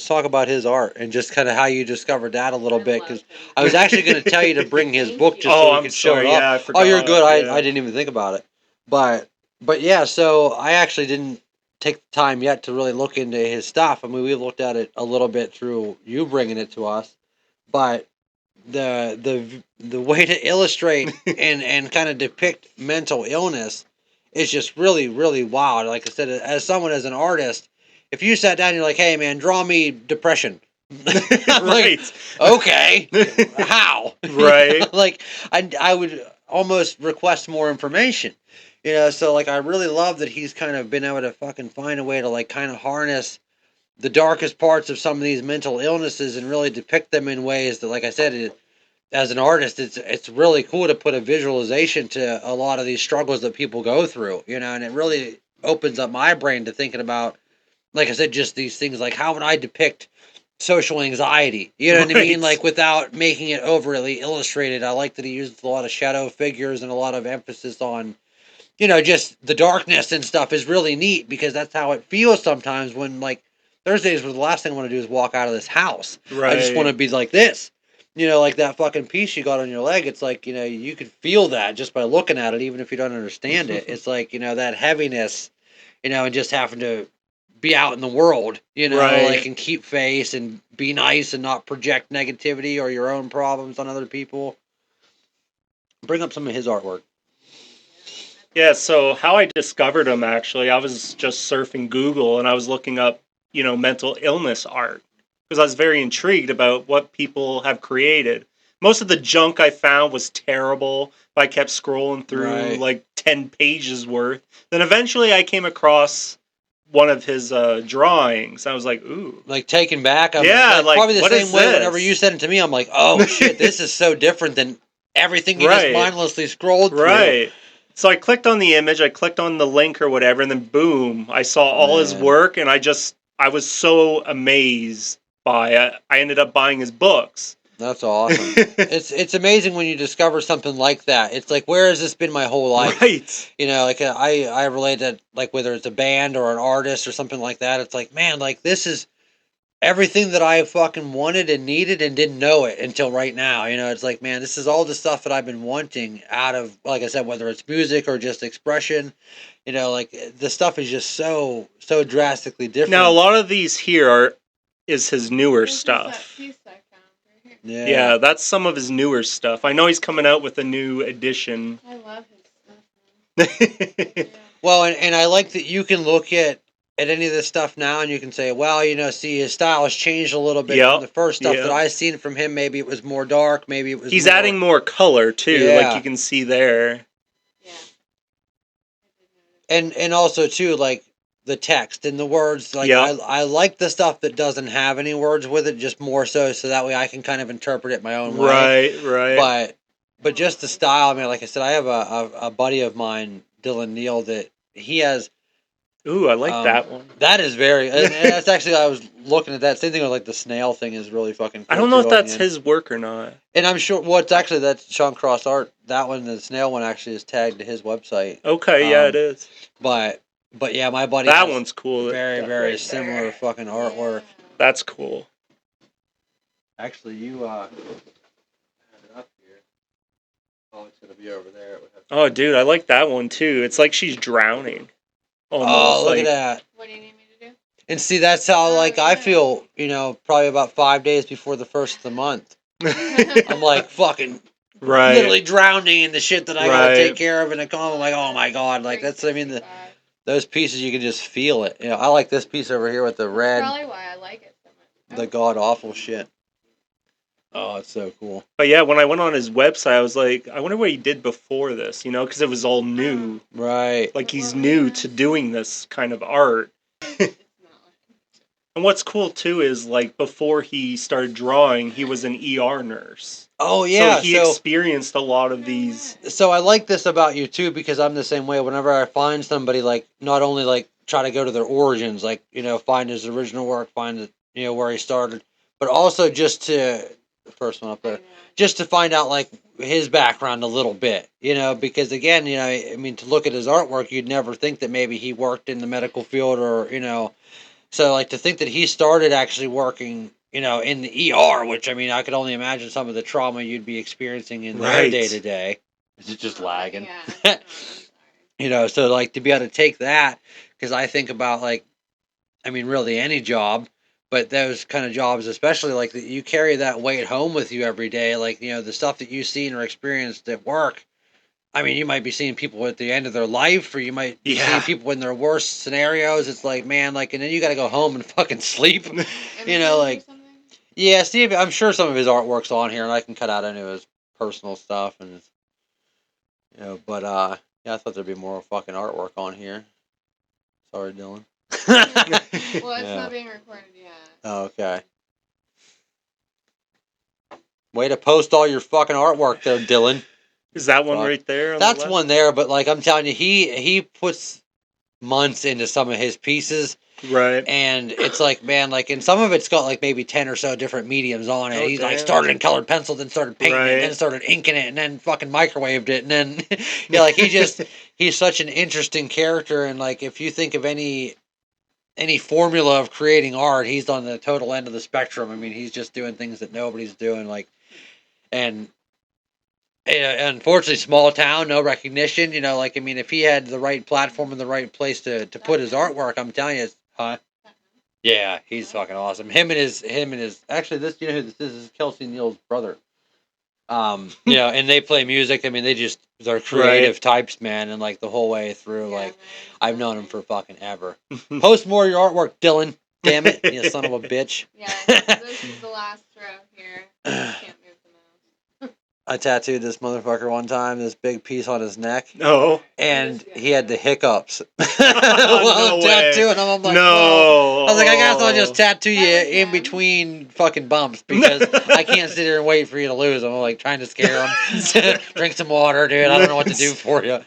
let's talk about his art and just kind of how you discovered that a little bit. Because I was actually going to tell you to bring his book just so we could show it off. Yeah, I forgot. Oh, you're good. I didn't even think about it. But yeah, so I actually didn't take the time yet to really look into his stuff. I mean, we looked at it a little bit through you bringing it to us, but the way to illustrate and kind of depict mental illness is just really, really wild. Like I said, as someone, as an artist, if you sat down and you're like, hey man, draw me depression. I'm right. like, okay. How? Right. Like I would almost request more information. So like I really love that he's kind of been able to fucking find a way to like kind of harness the darkest parts of some of these mental illnesses and really depict them in ways that, like I said, as an artist, it's really cool to put a visualization to a lot of these struggles that people go through, and it really opens up my brain to thinking about, like I said, just these things like how would I depict social anxiety, you know what I mean? Like without making it overly illustrated. I like that he uses a lot of shadow figures and a lot of emphasis on, just the darkness and stuff is really neat because that's how it feels sometimes when like Thursdays was the last thing I want to do is walk out of this house. Right. I just want to be like this. Like that fucking piece you got on your leg. It's like, you could feel that just by looking at it, even if you don't understand it. It's like, that heaviness, and just having to be out in the world, like and keep face and be nice and not project negativity or your own problems on other people. Bring up some of his artwork. Yeah, so how I discovered him, actually, I was just surfing Google and I was looking up, mental illness art because I was very intrigued about what people have created. Most of the junk I found was terrible, but I kept scrolling through like 10 pages worth. Then eventually I came across one of his drawings. I was like, ooh. Like taken back? Yeah, like probably the what same is way this? whenever you said it to me, I'm like, oh shit, this is so different than everything you just mindlessly scrolled through. Right. So I clicked on the image, I clicked on the link or whatever, and then boom, I saw all his work, and I was so amazed by it. I ended up buying his books. That's awesome. It's amazing when you discover something like that. It's like, where has this been my whole life? Right. Like I relate that, like whether it's a band or an artist or something like that. It's like, man, like this is everything that I fucking wanted and needed and didn't know it until right now. It's like, man, this is all the stuff that I've been wanting out of, like I said, whether it's music or just expression. Like the stuff is just so drastically different. Now a lot of these here is his newer stuff. Yeah, that's some of his newer stuff. I know he's coming out with a new edition. I love his stuff. Yeah. Well, and I like that you can look at any of this stuff now and you can say, well, see, his style has changed a little bit from the first stuff that I've seen from him. Maybe it was more dark. Maybe it was He's adding more color, too, like you can see there. Yeah. And also, too, like the text and the words. Like I like the stuff that doesn't have any words with it, just more so that way I can kind of interpret it my own way. Right. But just the style. I mean, like I said, I have a buddy of mine, Dyllon Neal, that he has. Ooh, I like that one. That is very. And that's actually, I was looking at that same thing with like the snail thing is really fucking cool. I don't know if that's his work or not. And I'm sure. Well, it's actually that's Shawn Cross art. That one, the snail one, actually is tagged to his website. Okay, yeah, it is. But yeah, my buddy. That one's cool. Very similar fucking artwork. That's cool. Actually, you have it up here. Oh, it's gonna be over there. Oh, dude, I like that one too. It's like she's drowning. Almost, look at that. What do you need me to do? And see, that's how like I feel. Probably about 5 days before the first of the month. I'm like fucking. Literally drowning in the shit that I gotta take care of, and I come home, I'm like, oh my god, like that's, I mean, those pieces you can just feel it. I like this piece over here with the red. That's probably why I like it so much. The god awful shit. Oh, it's so cool. But yeah, when I went on his website, I was like, I wonder what he did before this, because it was all new. Right. Like he's new to doing this kind of art. And what's cool too is like before he started drawing, he was an ER nurse. Oh yeah, so he experienced a lot of these. So I like this about you too because I'm the same way. Whenever I find somebody, like not only like try to go to their origins, like find his original work, find where he started, but also just to the first one up there, just to find out like his background a little bit, because again, I mean, to look at his artwork, you'd never think that maybe he worked in the medical field or So like to think that he started actually working, you know, in the ER, which I mean, I could only imagine some of the trauma you'd be experiencing in their Right. day to day. Is it just lagging? Yeah. No, I'm sorry. You know, so like to be able to take that, because I think about like, I mean, really any job, but those kind of jobs, especially like that, you carry that weight home with you every day. Like, you know, the stuff that you've seen or experienced at work. I mean, you might be seeing people at the end of their life, or you might be seeing people in their worst scenarios. It's like, man, like, and then you got to go home and fucking sleep. You know, like, yeah, Steve, I'm sure some of his artwork's on here, and I can cut out any of his personal stuff, and it's, you know, but yeah, I thought there'd be more fucking artwork on here. Sorry, Dylan. Well, it's Yeah. not being recorded yet. Oh, okay. Way to post all your fucking artwork there, Dylan. Is that one Fuck. right there? On That's the left? one there, but like I'm telling you, he puts months into some of his pieces, Right. and it's like, man, like, and some of it's got like maybe 10 or so different mediums on it. Oh, He's like damn. started in colored pencil, then started painting it, Right. then started inking it, and then fucking microwaved it, and then yeah, like he's such an interesting character, and like if you think of any formula of creating art, he's on the total end of the spectrum. I mean, he's just doing things that nobody's doing, like, and unfortunately, small town, no recognition. You know, like I mean, if he had the right platform and the right place to put his artwork, I'm telling you, huh? Yeah, he's fucking awesome. Him and his. Actually, this, you know who this is? This is Kelsey Neal's brother. You know, and they play music. I mean, they're creative types, man, and like the whole way through, Yeah, like man. I've known him for fucking ever. Post more of your artwork, Dylan. Damn it, you son of a bitch. Yeah, this is the last row here. I can't move the mouse. I tattooed this motherfucker one time, this big piece on his neck, No. and he had the hiccups. While No I'm way. tattooing him, I'm like, No. whoa. I was like, I guess I'll just tattoo you That was in him. between fucking bumps because I can't sit here and wait for you to lose. I'm like trying to scare him. Drink some water, dude. I don't know what to do for you.